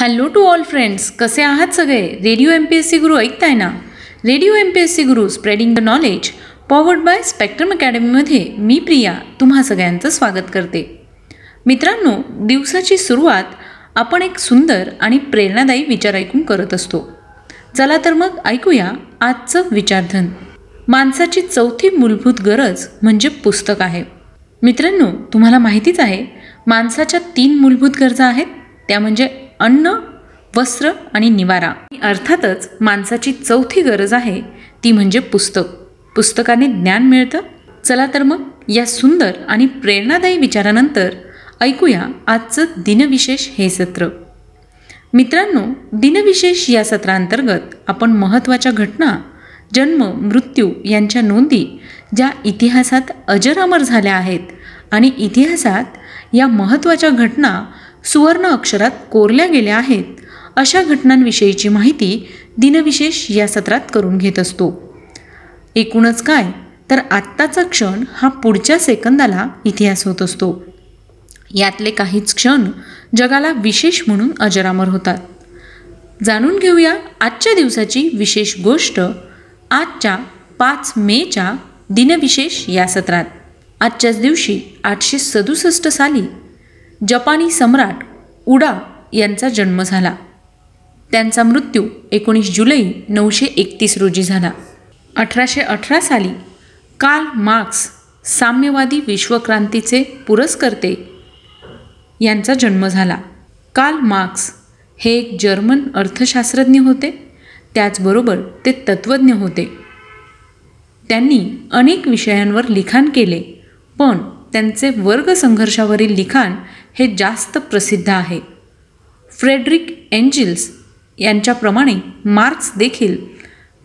Hello to all friends, कसे आहात सगळे? रेडिओ MPSC गुरु ऐकताय ना? Radio MPSC Guru spreading the knowledge powered by spectrum अकॅडमीमध्ये मी प्रिया तुम्हा सगळ्यांचं स्वागत करते. मित्रांनो, दिवसाची सुरुवात आपण एक सुंदर आणि प्रेरणादायी विचार ऐकून करत असतो. चला तर मग ऐकूया आजचं विचारधन. माणसाची चौथी मूलभूत गरज म्हणजे पुस्तक आहे. मित्रांनो, तुम्हाला माहितीच आहे माणसाच्या 3 मूलभूत गरजा आहेत, त्या म्हणजे अन्न, वस्त्र आणि निवारा. अर्थातच माणसाची चौथी गरज आहे ती म्हणजे पुस्तक. पुस्तकाने ज्ञान मिळतं. चला तर मग या सुंदर आणि प्रेरणादायी विचारानंतर ऐकूया आजचं दिनविशेष हे सत्र. मित्रांनो, दिनविशेष या सत्रांतर्गत आपण महत्त्वाच्या घटना, जन्म, मृत्यू यांच्या नोंदी ज्या इतिहासात अजरामर झाल्या आहेत आणि इतिहासात या महत्त्वाच्या घटना सुवर्ण अक्षरात कोरल्या गेल्या आहेत, अशा घटनांविषयीची माहिती दिनविशेष या सत्रात करून घेत असतो. एकूणच काय तर आत्ताचा क्षण हा पुढच्या सेकंदाला इतिहास होत असतो. यातले काहीच क्षण जगाला विशेष म्हणून अजरामर होतात. जाणून घेऊया आजच्या दिवसाची विशेष गोष्ट आजच्या 5 मेच्या दिनविशेष या सत्रात. आजच्याच दिवशी 867 साली जपानी सम्राट उडा यांचा जन्म झाला. त्यांचा मृत्यू 19 जुलै 931 रोजी झाला. 1818 साली कार्ल मार्क्स साम्यवादी विश्वक्रांतीचे पुरस्कर्ते यांचा जन्म झाला. कार्ल मार्क्स हे एक जर्मन अर्थशास्त्रज्ञ होते. त्याचबरोबर ते तत्त्वज्ञ होते. त्यांनी अनेक विषयांवर लिखाण केले, पण त्यांचे वर्गसंघर्षावरील लिखाण हे जास्त प्रसिद्ध आहे. फ्रेडरिक एंजिल्स यांच्याप्रमाणे मार्क्स देखील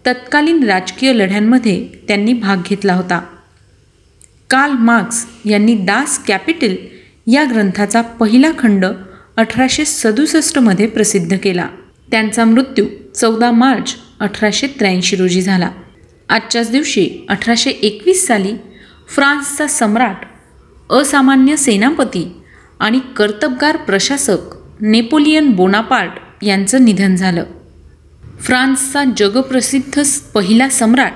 तत्कालीन राजकीय लढ्यांमध्ये त्यांनी भाग घेतला होता. कार्ल मार्क्स यांनी दास कॅपिटल या ग्रंथाचा पहिला खंड 1867 मध्ये प्रसिद्ध केला. त्यांचा मृत्यू 14 मार्च 1883 रोजी झाला. आजच्याच दिवशी 1821 साली फ्रान्सचा सम्राट, असामान्य सेनापती आणि कर्तबगार प्रशासक नेपोलियन बोनापार्ट यांचं निधन झालं. फ्रान्सचा जगप्रसिद्ध पहिला सम्राट,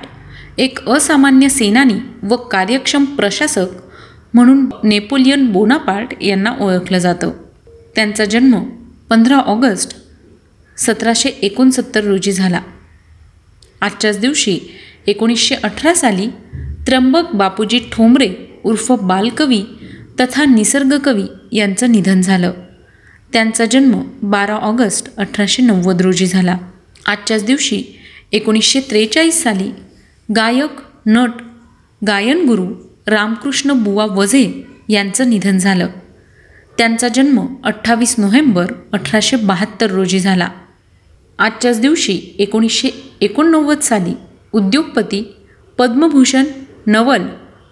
एक असामान्य सेनानी व कार्यक्षम प्रशासक म्हणून नेपोलियन बोनापार्ट यांना ओळखलं जातं. त्यांचा जन्म 15 ऑगस्ट 1769 रोजी झाला. आजच्याच दिवशी 1918 साली त्र्यंबक बापूजी ठोंबरे उर्फ बालकवी तथा निसर्गकवी यांचं निधन झालं. त्यांचा जन्म 12 ऑगस्ट 1890 रोजी झाला. आजच्याच दिवशी 1943 साली गायक, नट, गायनगुरू रामकृष्ण बुवा वझे यांचं निधन झालं. त्यांचा जन्म 28 नोव्हेंबर 1872 रोजी झाला. आजच्याच दिवशी 1989 साली उद्योगपती, पद्मभूषण, नवल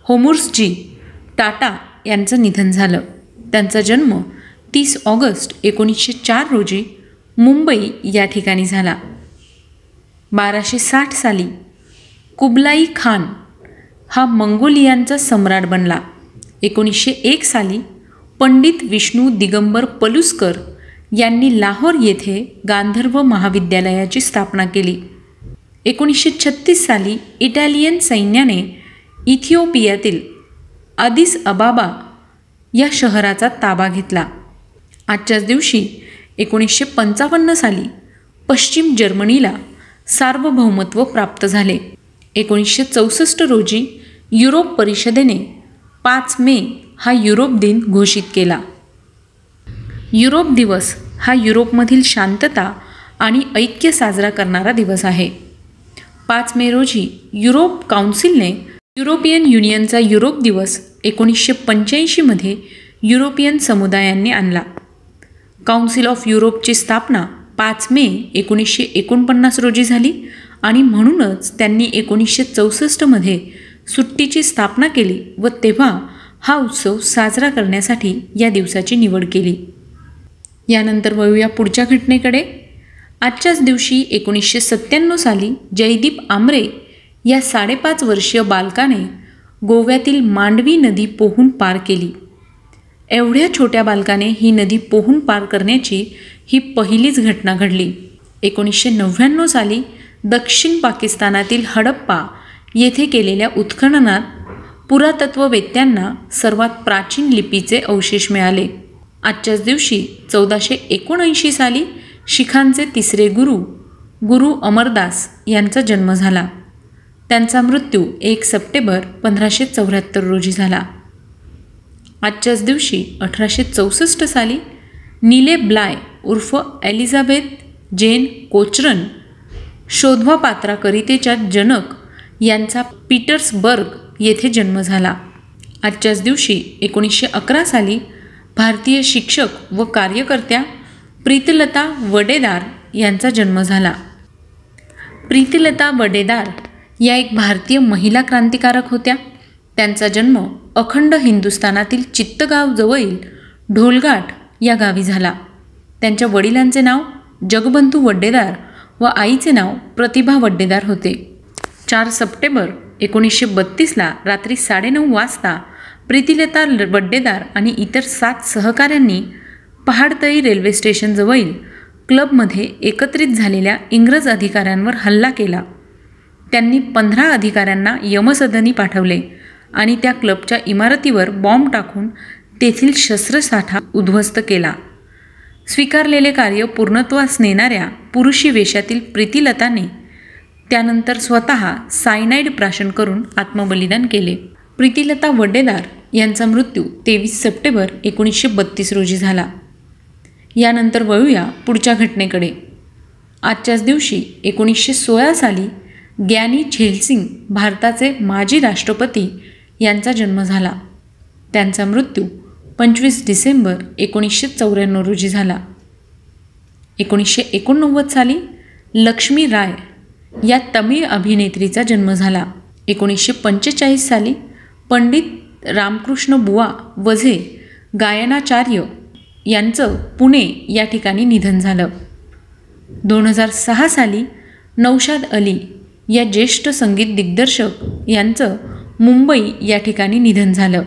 होमुर्सजी टाटा यांचं निधन झालं. त्यांचा जन्म 30 ऑगस्ट 1904 रोजी मुंबई या ठिकाणी झाला. 1260 साली कुबलाई खान हा मंगोलियांचा सम्राट बनला. 1901 साली पंडित विष्णू दिगंबर पलुस्कर यांनी लाहोर येथे गांधर्व महाविद्यालयाची स्थापना केली. 1936 साली इटालियन सैन्याने इथिओपियातील आदिस अबाबा या शहराचा ताबा घेतला. आजच्याच दिवशी 1955 साली पश्चिम जर्मनीला सार्वभौमत्व प्राप्त झाले. 1964 रोजी युरोप परिषदेने 5 मे हा युरोप दिन घोषित केला. युरोप दिवस हा युरोपमधील शांतता आणि ऐक्य साजरा करणारा दिवस आहे. 5 मे रोजी युरोप काउन्सिलने युरोपियन युनियनचा युरोप दिवस 1985 मध्ये युरोपियन समुदायांनी आणला. काउन्सिल ऑफ युरोपची स्थापना 5 मे 1949 रोजी झाली आणि म्हणूनच त्यांनी 1964 मध्ये सुट्टीची स्थापना केली व तेव्हा हा उत्सव साजरा करण्यासाठी या दिवसाची निवड केली. यानंतर वळूया पुढच्या घटनेकडे. आजच्याच दिवशी 1997 साली जयदीप आमरे या 5.5 वर्षीय बालकाने गोव्यातील मांडवी नदी पोहून पार केली. एवढ्या छोट्या बालकाने ही नदी पोहून पार करण्याची ही पहिलीच घटना घडली. 1999 साली दक्षिण पाकिस्तानातील हडप्पा येथे केलेल्या उत्खननात पुरातत्ववेत्यांना सर्वात प्राचीन लिपीचे अवशेष मिळाले. आजच्याच दिवशी 1479 साली शीखांचे तिसरे गुरु अमरदास यांचा जन्म झाला. त्यांचा मृत्यू 1 सप्टेंबर 1574 रोजी झाला. आजच्याच दिवशी 1864 साली नीले ब्लाय उर्फ एलिझाबेथ जेन कोचरन शोधवापात्राकरितेच्या जनक यांचा पीटर्सबर्ग येथे जन्म झाला. आजच्याच दिवशी 1911 साली भारतीय शिक्षक व कार्यकर्त्या प्रीतिलता वडेदार यांचा जन्म झाला. प्रीतिलता वडेदार या एक भारतीय महिला क्रांतिकारक होत्या. त्यांचा जन्म अखंड हिंदुस्थानातील चित्तगाव जवळील ढोलघाट या गावी झाला. त्यांच्या वडिलांचे नाव जगबंधू वड्डेदार व आईचे नाव प्रतिभा वड्डेदार होते. 4 सप्टेंबर 1932ला रात्री 9:30 वाजता प्रीतिलता वड्डेदार आणि इतर 7 सहकाऱ्यांनी पहाडतळी रेल्वे स्टेशनजवळील क्लबमध्ये एकत्रित झालेल्या इंग्रज अधिकाऱ्यांवर हल्ला केला. त्यांनी 15 अधिकाऱ्यांना यमसदनी पाठवले आणि त्या क्लबच्या इमारतीवर बॉम्ब टाकून तेथील शस्त्रसाठा उद्ध्वस्त केला. स्वीकारलेले कार्य पूर्णत्वास नेणाऱ्या पुरुषी वेशातील प्रीतिलताने त्यानंतर स्वतः सायनाईड प्राशन करून आत्मबलिदान केले. प्रीतिलता वड्डेदार यांचा मृत्यू 23 सप्टेंबर 1932 रोजी झाला. यानंतर वळूया पुढच्या घटनेकडे. आजच्याच दिवशी 1916 साली ग्यानी झैल भारताचे माजी राष्ट्रपती यांचा जन्म झाला. त्यांचा मृत्यू 25 डिसेंबर 1994 रोजी झाला. 1989 साली लक्ष्मी राय या तमिळ अभिनेत्रीचा जन्म झाला. 1945 साली पंडित रामकृष्ण बुवा वझे गायनाचार्य यांचं पुणे या ठिकाणी निधन झालं. 2006 साली नौशाद अली या ज्येष्ठ संगीत दिग्दर्शक यांचं मुंबई या ठिकाणी निधन झालं.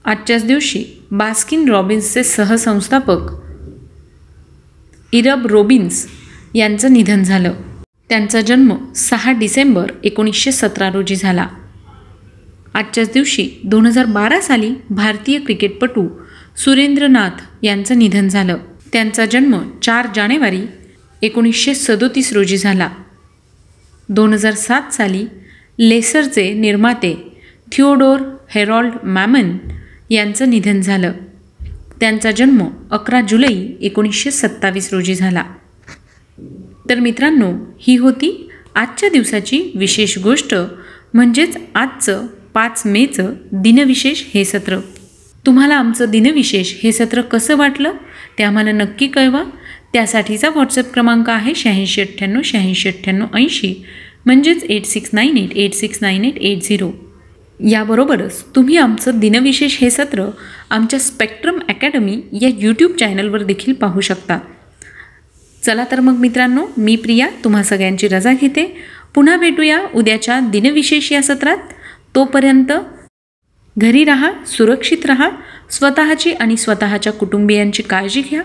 आजच्याच दिवशी बास्किन रॉबिन्सचे सहसंस्थापक इरब रॉबिन्स यांचं निधन झालं. त्यांचा जन्म 6 डिसेंबर 1917 रोजी झाला. आजच्याच दिवशी 2012 साली भारतीय क्रिकेटपटू सुरेंद्रनाथ यांचं निधन झालं. त्यांचा जन्म 4 जानेवारी 1937 रोजी झाला. 2007 साली लेसरचे निर्माते थिओडोर हेरॉल्ड मॅमन यांचं निधन झालं. त्यांचा जन्म 11 जुलै 1927 रोजी झाला. तर मित्रांनो, ही होती आजच्या दिवसाची विशेष गोष्ट, म्हणजेच आजचं 5 मेचं दिनविशेष हे सत्र. तुम्हाला आमचं दिनविशेष हे सत्र कसं वाटलं ते आम्हाला नक्की कळवा. त्यासाठीचा व्हॉट्सअप क्रमांक आहे 8698 म्हणजेच 8698869880. याबरोबरच तुम्ही आमचं दिनविशेष हे सत्र आमच्या स्पेक्ट्रम अकॅडमी या यूट्यूब चॅनलवर देखील पाहू शकता. चला तर मग मित्रांनो, मी प्रिया तुम्हा सगळ्यांची रजा घेते. पुन्हा भेटूया उद्याच्या दिनविशेष या सत्रात. तोपर्यंत घरी राहा, सुरक्षित राहा, स्वतःची आणि स्वतःच्या कुटुंबियांची काळजी घ्या.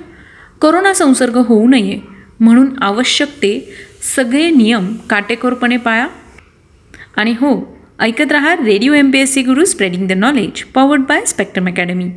कोरोना संसर्ग होऊ नये म्हणून आवश्यक ते सगळे नियम काटेकोरपणे पाळा. आणि हो, ऐकत रहा radio MPSC Guru, spreading the knowledge, powered by spectrum academy.